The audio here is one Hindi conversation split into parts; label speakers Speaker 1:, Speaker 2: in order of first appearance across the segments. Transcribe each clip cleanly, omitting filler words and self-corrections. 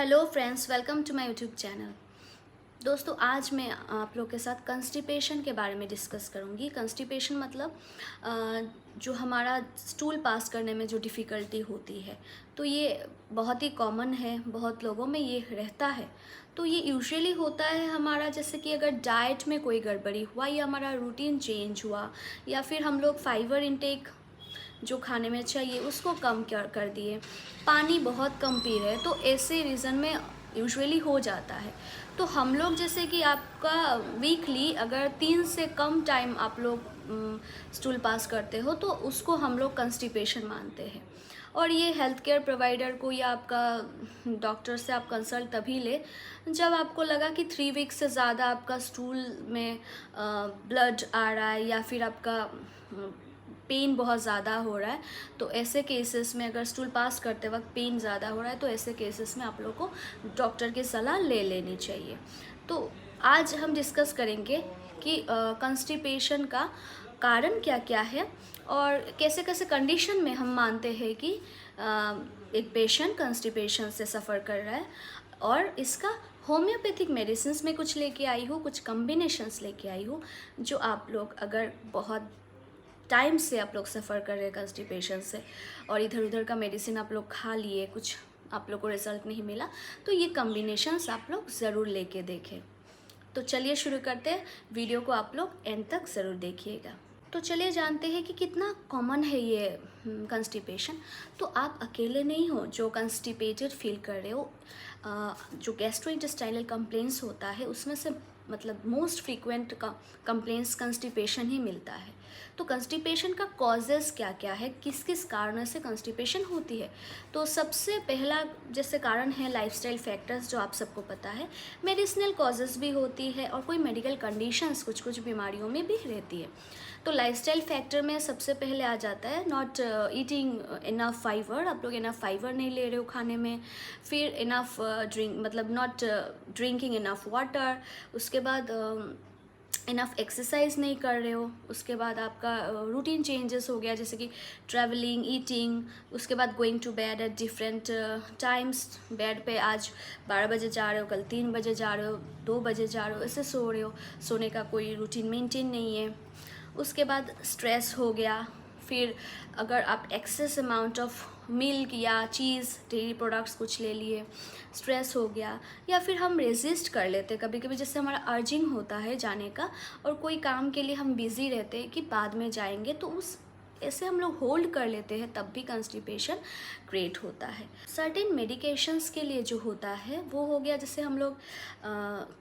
Speaker 1: Hello friends, welcome to my YouTube channel. दोस्तों, आज मैं आप लोग के साथ कंस्टिपेशन के बारे में डिस्कस करूंगी। कंस्टिपेशन मतलब जो हमारा स्टूल पास करने में जो डिफ़िकल्टी होती है, तो ये बहुत ही कॉमन है, बहुत लोगों में ये रहता है। तो ये यूजुअली होता है हमारा, जैसे कि अगर डाइट में कोई गड़बड़ी हुआ या हमारा रूटीन चेंज हुआ या फिर हम लोग फाइबर इनटेक जो खाने में चाहिए उसको कम कर दिए, पानी बहुत कम पी रहे, तो ऐसे रीज़न में यूजुअली हो जाता है। तो हम लोग जैसे कि आपका वीकली अगर 3 से कम टाइम आप लोग स्टूल पास करते हो तो उसको हम लोग कंस्टिपेशन मानते हैं। और ये हेल्थ केयर प्रोवाइडर को या आपका डॉक्टर से आप कंसल्ट तभी ले जब आपको लगा कि 3 वीक से ज़्यादा आपका स्टूल में ब्लड आ रहा है या फिर आपका पेन बहुत ज़्यादा हो रहा है। तो ऐसे केसेस में अगर स्टूल पास करते वक्त पेन ज़्यादा हो रहा है तो ऐसे केसेस में आप लोग को डॉक्टर की सलाह ले लेनी चाहिए। तो आज हम डिस्कस करेंगे कि कंस्टिपेशन का कारण क्या क्या है और कैसे कैसे कंडीशन में हम मानते हैं कि एक पेशेंट कंस्टिपेशन से सफ़र कर रहा है। और इसका होम्योपैथिक मेडिसिन में कुछ लेके आई हूँ, कुछ कम्बिनेशंस लेके आई हूँ जो आप लोग अगर बहुत टाइम से आप लोग सफ़र कर रहे हैं कंस्टिपेशन से और इधर उधर का मेडिसिन आप लोग खा लिए, कुछ आप लोग को रिजल्ट नहीं मिला, तो ये कम्बिनेशंस आप लोग ज़रूर लेके देखें। तो चलिए शुरू करते हैं। वीडियो को आप लोग एंड तक ज़रूर देखिएगा। तो चलिए जानते हैं कि कितना कॉमन है ये कंस्टिपेशन। तो आप अकेले नहीं हो जो कंस्टिपेटेड फील कर रहे हो। जो गैस्ट्रोइंटेस्टाइनल कंप्लेंट्स होता है उसमें से मतलब मोस्ट फ्रीक्वेंट का कंप्लेंट्स कंस्टिपेशन ही मिलता है। तो कंस्टिपेशन का कॉजेज़ क्या क्या है, किस किस कारणों से कंस्टिपेशन होती है। तो सबसे पहला जैसे कारण है लाइफस्टाइल फैक्टर्स, जो आप सबको पता है। मेडिसिनल कॉजेज़ भी होती है और कोई मेडिकल कंडीशंस कुछ कुछ बीमारियों में भी रहती है। तो लाइफस्टाइल फैक्टर में सबसे पहले आ जाता है नॉट ईटिंग इनफ फाइबर। आप लोग इनफ फाइबर नहीं ले रहे हो खाने में। फिर इनफ ड्रिंक मतलब नॉट ड्रिंकिंग इनफ वाटर। उसके बाद इनफ एक्सरसाइज नहीं कर रहे हो। उसके बाद आपका रूटीन चेंजेस हो गया, जैसे कि ट्रैवलिंग, ईटिंग। उसके बाद going to bed at different times. Bed पे आज 12 बजे जा रहे हो, कल 3 बजे जा रहे हो, 2 बजे जा रहे हो, ऐसे सो रहे हो। सोने का कोई रूटीन मेंटेन नहीं है। उसके बाद स्ट्रेस हो गया। फिर अगर आप एक्सेस अमाउंट ऑफ मिल्क या चीज़ डेयरी प्रोडक्ट्स कुछ ले लिए, स्ट्रेस हो गया। या फिर हम रेजिस्ट कर लेते कभी कभी, जैसे हमारा अर्जिंग होता है जाने का और कोई काम के लिए हम बिज़ी रहते हैं कि बाद में जाएंगे, तो उस ऐसे हम लोग होल्ड कर लेते हैं, तब भी कंस्टिपेशन क्रिएट होता है। सर्टेन मेडिकेशंस के लिए जो होता है वो हो गया, जैसे हम लोग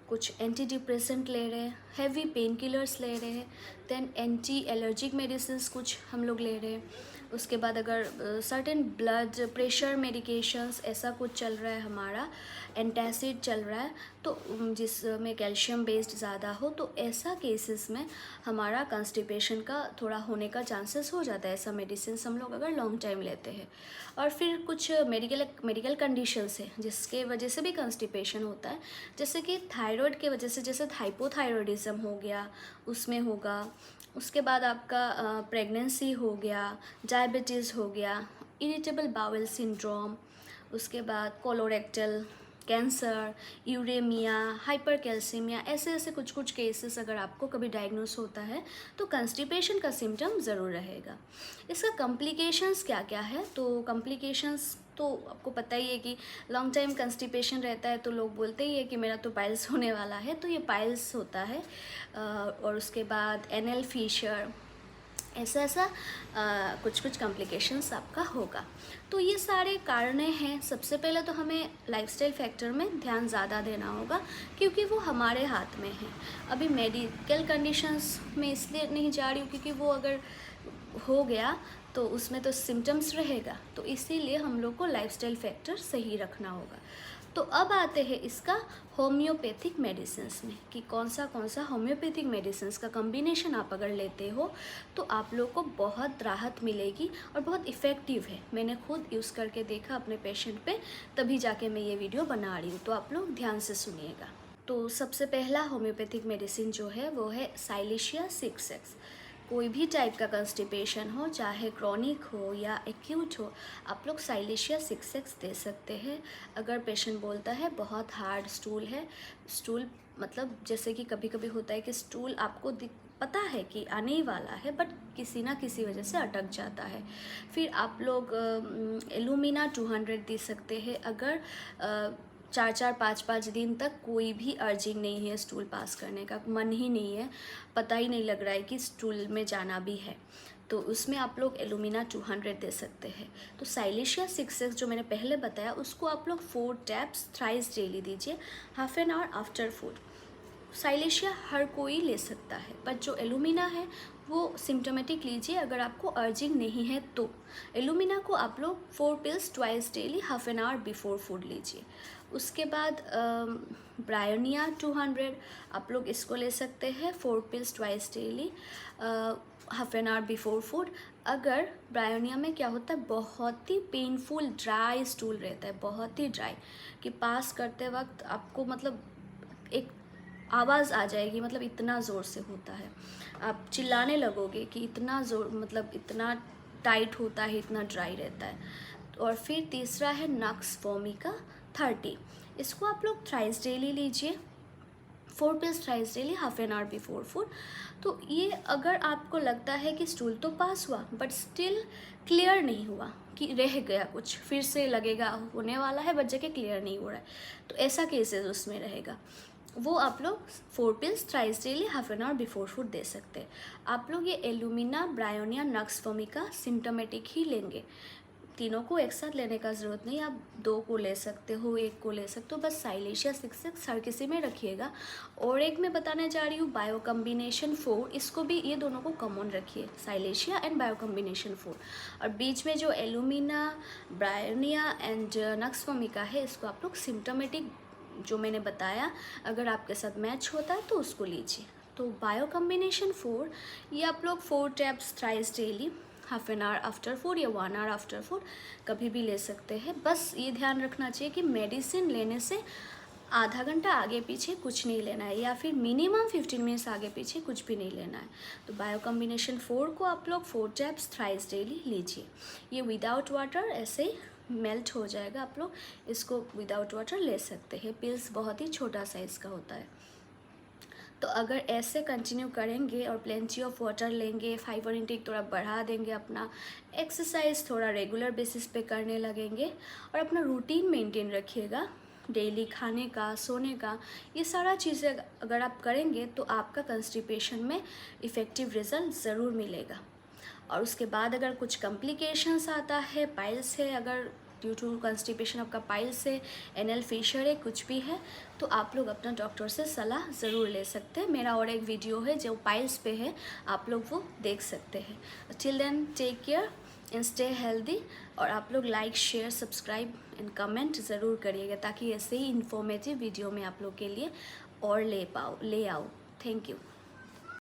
Speaker 1: कुछ एंटी डिप्रेसेंट ले रहे हैं, हैवी पेन किलर्स ले रहे हैं, देन एंटी एलर्जिक मेडिसिन कुछ हम लोग ले रहे हैं। उसके बाद अगर सर्टेन ब्लड प्रेशर मेडिकेशंस ऐसा कुछ चल रहा है, हमारा एंटासिड चल रहा है, तो जिसमें कैल्शियम बेस्ड ज़्यादा हो, तो ऐसा केसेस में हमारा कंस्टिपेशन का थोड़ा होने का चांसेस हो जाता है, ऐसा मेडिसिन हम लोग अगर लॉन्ग टाइम लेते हैं। और फिर कुछ मेडिकल कंडीशंस है जिसके वजह से भी कंस्टिपेशन होता है, जैसे कि थायराइड के वजह से, जैसे हाइपोथायरॉयडिज्म हो गया उसमें होगा। उसके बाद आपका प्रेगनेंसी हो गया, डायबिटीज़ हो गया, इरिटेबल बाउल सिंड्रोम। उसके बाद कोलोरेक्टल कैंसर, यूरेमिया, हाइपरकैल्सीमिया, ऐसे ऐसे कुछ कुछ केसेस अगर आपको कभी डायग्नोस होता है तो कंस्टिपेशन का सिम्टम ज़रूर रहेगा। इसका कॉम्प्लिकेशंस क्या क्या है, तो कॉम्प्लिकेशंस तो आपको पता ही है कि लॉन्ग टाइम कंस्टिपेशन रहता है तो लोग बोलते ही है कि मेरा तो पाइल्स होने वाला है, तो ये पाइल्स होता है। और उसके बाद एनएल फिशर, ऐसा ऐसा कुछ कुछ कॉम्प्लिकेशंस आपका होगा। तो ये सारे कारणें हैं। सबसे पहले तो हमें लाइफस्टाइल फैक्टर में ध्यान ज़्यादा देना होगा क्योंकि वो हमारे हाथ में है। अभी मेडिकल कंडीशंस में इसलिए नहीं जा रही हूँ क्योंकि वो अगर हो गया तो उसमें तो सिम्टम्स रहेगा, तो इसीलिए हम लोग को लाइफस्टाइल फैक्टर सही रखना होगा। तो अब आते हैं इसका होम्योपैथिक मेडिसिन्स में कि कौन सा होम्योपैथिक मेडिसिन्स का कॉम्बिनेशन आप अगर लेते हो तो आप लोग को बहुत राहत मिलेगी और बहुत इफ़ेक्टिव है। मैंने खुद यूज़ करके देखा अपने पेशेंट पे, तभी जाके मैं ये वीडियो बना रही हूँ, तो आप लोग ध्यान से सुनिएगा। तो सबसे पहला होम्योपैथिक मेडिसिन जो है वो है साइलेशिया 6X। कोई भी टाइप का कंस्टिपेशन हो, चाहे क्रॉनिक हो या एक्यूट हो, आप लोग साइलेशिया 6X दे सकते हैं। अगर पेशेंट बोलता है बहुत हार्ड स्टूल है, स्टूल मतलब जैसे कि कभी कभी होता है कि स्टूल आपको पता है कि आने ही वाला है बट किसी ना किसी वजह से अटक जाता है, फिर आप लोग एलुमिना 200 दे सकते हैं। अगर 4-5 दिन तक कोई भी अर्जिंग नहीं है स्टूल पास करने का, मन ही नहीं है, पता ही नहीं लग रहा है कि स्टूल में जाना भी है, तो उसमें आप लोग एलुमिना 200 दे सकते हैं। तो साइलेशिया 6X जो मैंने पहले बताया उसको आप लोग 4 टैब्स थ्राइस डेली दीजिए, half an hour after food. Silicea हर कोई ले सकता है, बट जो एलुमिना है वो सिम्टोमेटिक लीजिए अगर आपको अर्जिंग नहीं है तो। एलुमिना को आप लोग 4 pills twice daily half an hour before food लीजिए। उसके बाद ब्रायोनिया 200 आप लोग इसको ले सकते हैं 4 pills twice daily half an hour before food. अगर ब्रायोनिया में क्या होता है, बहुत ही पेनफुल ड्राई स्टूल रहता है, बहुत ही ड्राई, कि पास करते वक्त आपको मतलब एक आवाज़ आ जाएगी, मतलब इतना ज़ोर से होता है, आप चिल्लाने लगोगे कि इतना ज़ोर, मतलब इतना टाइट होता है, इतना ड्राई रहता है। और फिर तीसरा है नक्स वोमिका 30, इसको आप लोग थ्राइस डेली लीजिए, 4 pills thrice daily half an hour before food. तो ये अगर आपको लगता है कि स्टूल तो पास हुआ बट स्टिल क्लियर नहीं हुआ, कि रह गया कुछ, फिर से लगेगा होने वाला है बट जगह क्लियर नहीं हो रहा है, तो ऐसा केसेस उसमें रहेगा, वो आप लोग 4 pills thrice daily half an hour before food दे सकते हैं। आप लोग ये alumina, bryonia, nux vomica symptomatic ही लेंगे, तीनों को एक साथ लेने का ज़रूरत नहीं, आप 2 को ले सकते हो, 1 को ले सकते हो, बस साइलेशिया 6X हर किसी में रखिएगा। और एक मैं बताने जा रही हूँ बायो कम्बिनेशन 4, इसको भी, ये दोनों को कॉमन रखिए, साइलेशिया एंड बायो कम्बिनेशन 4। और बीच में जो alumina, bryonia and nux vomica है, इसको आप लोग सिम्टोमेटिक जो मैंने बताया अगर आपके साथ मैच होता है तो उसको लीजिए। तो बायो कम्बिनेशन 4 ये आप लोग 4 tabs thrice daily half an hour after food या 1 आवर आफ्टर फूड कभी भी ले सकते हैं। बस ये ध्यान रखना चाहिए कि मेडिसिन लेने से आधा घंटा आगे पीछे कुछ नहीं लेना है, या फिर मिनिमम 15 मिनट्स आगे पीछे कुछ भी नहीं लेना है। तो बायो कम्बिनेशन 4 को आप लोग 4 टैब्स थ्राइस डेली लीजिए। ये विदाउट वाटर ऐसे ही मेल्ट हो जाएगा, आप लोग इसको विदाउट वाटर ले सकते हैं। पिल्स बहुत ही छोटा साइज़ का होता है। तो अगर ऐसे कंटिन्यू करेंगे और प्लेंटी ऑफ वाटर लेंगे, फाइबर इंटेक थोड़ा बढ़ा देंगे, अपना एक्सरसाइज थोड़ा रेगुलर बेसिस पे करने लगेंगे और अपना रूटीन मेंटेन रखिएगा, डेली खाने का, सोने का, ये सारा चीज़ें अगर आप करेंगे तो आपका कंस्टिपेशन में इफ़ेक्टिव रिज़ल्ट ज़रूर मिलेगा। और उसके बाद अगर कुछ कॉम्प्लिकेशंस आता है, पाइल्स है, अगर ड्यू टू कंस्टिपेशन आपका पाइल्स है, एनल फिशर है, कुछ भी है, तो आप लोग अपना डॉक्टर से सलाह ज़रूर ले सकते हैं। मेरा और एक वीडियो है जो पाइल्स पे है, आप लोग वो देख सकते हैं। Till then take care and stay healthy. और आप लोग like, share, subscribe and comment ज़रूर करिएगा ताकि ऐसे ही इन्फॉर्मेटिव वीडियो में आप लोग के लिए और ले आऊँ। Thank you.